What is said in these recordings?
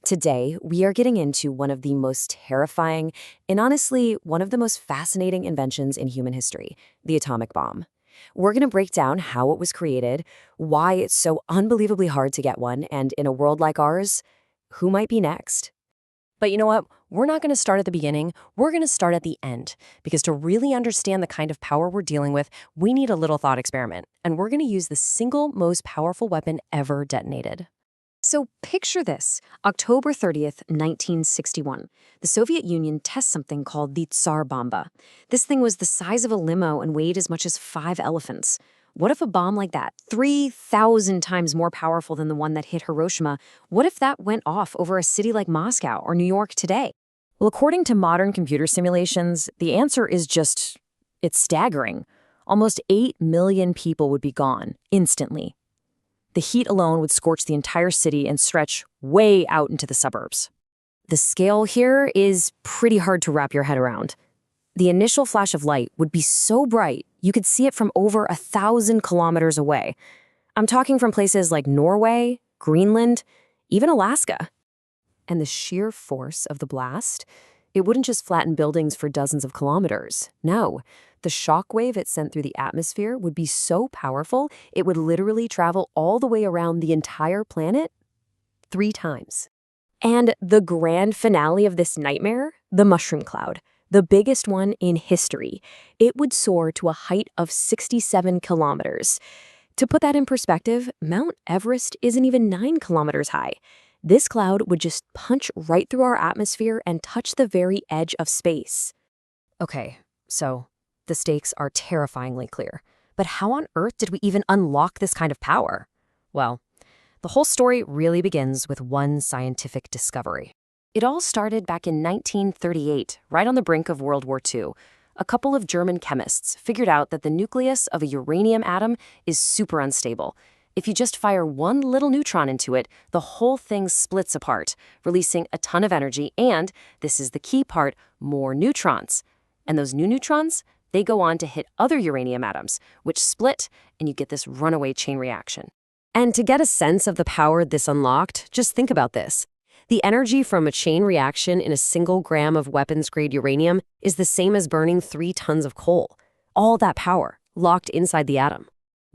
Today, we are getting into one of the most terrifying and honestly, one of the most fascinating inventions in human history, the atomic bomb. We're going to break down how it was created, why it's so unbelievably hard to get one, and in a world like ours, who might be next? But you know what? We're not going to start at the beginning. We're going to start at the end. Because to really understand the kind of power we're dealing with, we need a little thought experiment. And we're going to use the single most powerful weapon ever detonated. So picture this, October 30th, 1961. The Soviet Union tests something called the Tsar Bomba. This thing was the size of a limo and weighed as much as 5 elephants. What if a bomb like that, 3,000 times more powerful than the one that hit Hiroshima, what if that went off over a city like Moscow or New York today? Well, according to modern computer simulations, the answer is it's staggering. Almost 8 million people would be gone instantly. The heat alone would scorch the entire city and stretch way out into the suburbs. The scale here is pretty hard to wrap your head around. The initial flash of light would be so bright, you could see it from over 1,000 kilometers away. I'm talking from places like Norway, Greenland, even Alaska. And the sheer force of the blast, it wouldn't just flatten buildings for dozens of kilometers. No, the shock wave it sent through the atmosphere would be so powerful, it would literally travel all the way around the entire planet 3 times. And the grand finale of this nightmare, the mushroom cloud, the biggest one in history, it would soar to a height of 67 kilometers. To put that in perspective, Mount Everest isn't even 9 kilometers high. This cloud would just punch right through our atmosphere and touch the very edge of space. Okay, so the stakes are terrifyingly clear. But how on earth did we even unlock this kind of power? Well, the whole story really begins with one scientific discovery. It all started back in 1938, right on the brink of World War II. A couple of German chemists figured out that the nucleus of a uranium atom is super unstable. If you just fire one little neutron into it, the whole thing splits apart, releasing a ton of energy and, this is the key part, more neutrons. And those new neutrons, they go on to hit other uranium atoms, which split, and you get this runaway chain reaction. And to get a sense of the power this unlocked, just think about this. The energy from a chain reaction in a single gram of weapons-grade uranium is the same as burning 3 tons of coal. All that power, locked inside the atom.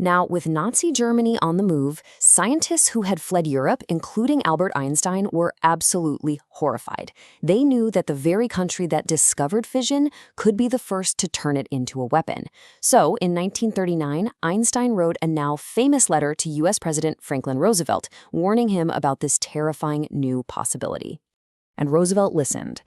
Now, with Nazi Germany on the move, scientists who had fled Europe, including Albert Einstein, were absolutely horrified. They knew that the very country that discovered fission could be the first to turn it into a weapon. So, in 1939, Einstein wrote a now famous letter to U.S. President Franklin Roosevelt, warning him about this terrifying new possibility. And Roosevelt listened.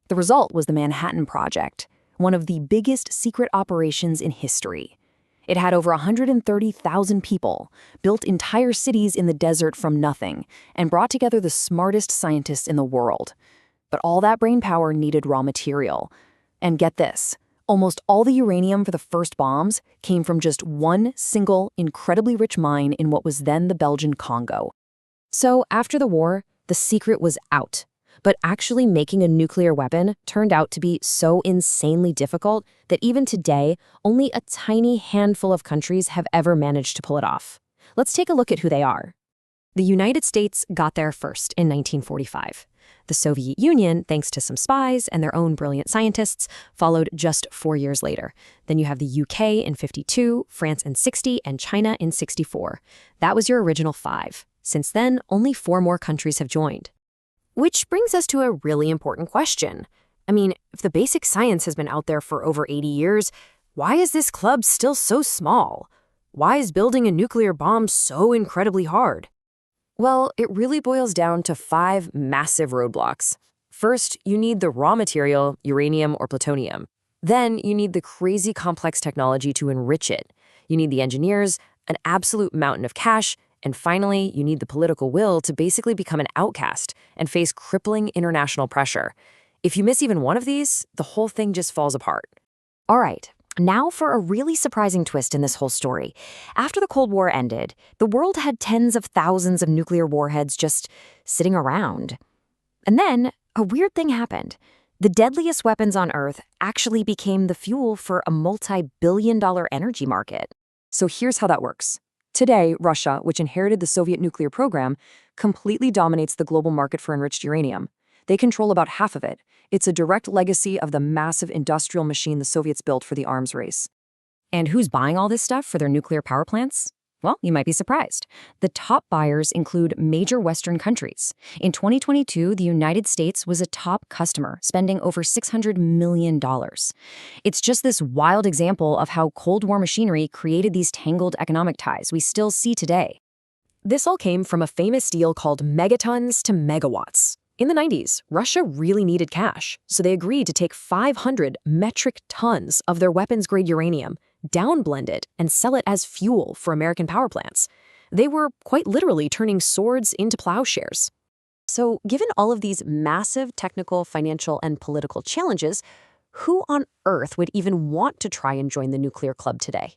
The result was the Manhattan Project, one of the biggest secret operations in history. It had over 130,000 people, built entire cities in the desert from nothing, and brought together the smartest scientists in the world. But all that brainpower needed raw material. And get this, almost all the uranium for the first bombs came from just one single, incredibly rich mine in what was then the Belgian Congo. So after the war, the secret was out. But actually making a nuclear weapon turned out to be so insanely difficult that even today, only a tiny handful of countries have ever managed to pull it off. Let's take a look at who they are. The United States got there first in 1945. The Soviet Union, thanks to some spies and their own brilliant scientists, followed just 4 years later. Then you have the UK in 52, France in 60, and China in 64. That was your original 5. Since then, only 4 more countries have joined. Which brings us to a really important question. I mean, if the basic science has been out there for over 80 years, why is this club still so small? Why is building a nuclear bomb so incredibly hard? Well, it really boils down to 5 massive roadblocks. First, you need the raw material, uranium or plutonium. Then, you need the crazy complex technology to enrich it. You need the engineers, an absolute mountain of cash, and finally, you need the political will to basically become an outcast and face crippling international pressure. If you miss even one of these, the whole thing just falls apart. All right, now for a really surprising twist in this whole story. After the Cold War ended, the world had tens of thousands of nuclear warheads just sitting around. And then a weird thing happened. The deadliest weapons on Earth actually became the fuel for a multi-billion-dollar energy market. So here's how that works. Today, Russia, which inherited the Soviet nuclear program, completely dominates the global market for enriched uranium. They control about half of it. It's a direct legacy of the massive industrial machine the Soviets built for the arms race. And who's buying all this stuff for their nuclear power plants? Well, you might be surprised. The top buyers include major Western countries. In 2022, the United States was a top customer, spending over $600 million. It's just this wild example of how Cold War machinery created these tangled economic ties we still see today. This all came from a famous deal called megatons to megawatts. In the 90s, Russia really needed cash, so they agreed to take 500 metric tons of their weapons-grade uranium, downblend it, and sell it as fuel for American power plants. They were quite literally turning swords into plowshares. So, given all of these massive technical, financial, and political challenges, who on earth would even want to try and join the nuclear club today?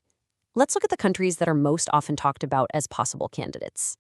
Let's look at the countries that are most often talked about as possible candidates.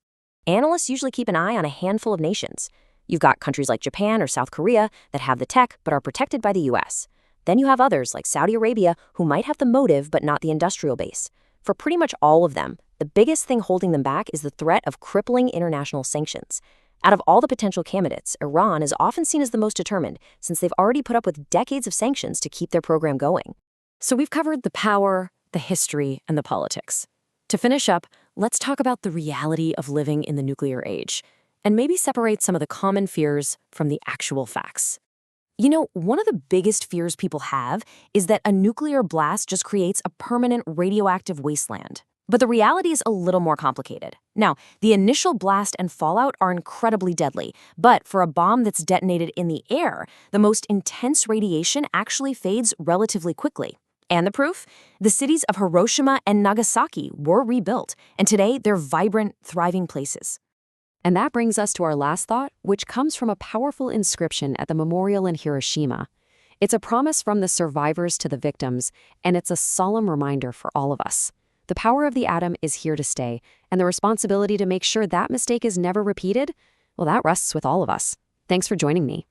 Analysts usually keep an eye on a handful of nations. You've got countries like Japan or South Korea that have the tech but are protected by the US. Then you have others like Saudi Arabia who might have the motive but not the industrial base. For pretty much all of them, the biggest thing holding them back is the threat of crippling international sanctions. Out of all the potential candidates, Iran is often seen as the most determined since they've already put up with decades of sanctions to keep their program going. So we've covered the power, the history, and the politics. To finish up, let's talk about the reality of living in the nuclear age, and maybe separate some of the common fears from the actual facts. You know, one of the biggest fears people have is that a nuclear blast just creates a permanent radioactive wasteland. But the reality is a little more complicated. Now, the initial blast and fallout are incredibly deadly, but for a bomb that's detonated in the air, the most intense radiation actually fades relatively quickly. And the proof? The cities of Hiroshima and Nagasaki were rebuilt, and today they're vibrant, thriving places. And that brings us to our last thought, which comes from a powerful inscription at the memorial in Hiroshima. It's a promise from the survivors to the victims, and it's a solemn reminder for all of us. The power of the atom is here to stay, and the responsibility to make sure that mistake is never repeated, well, that rests with all of us. Thanks for joining me.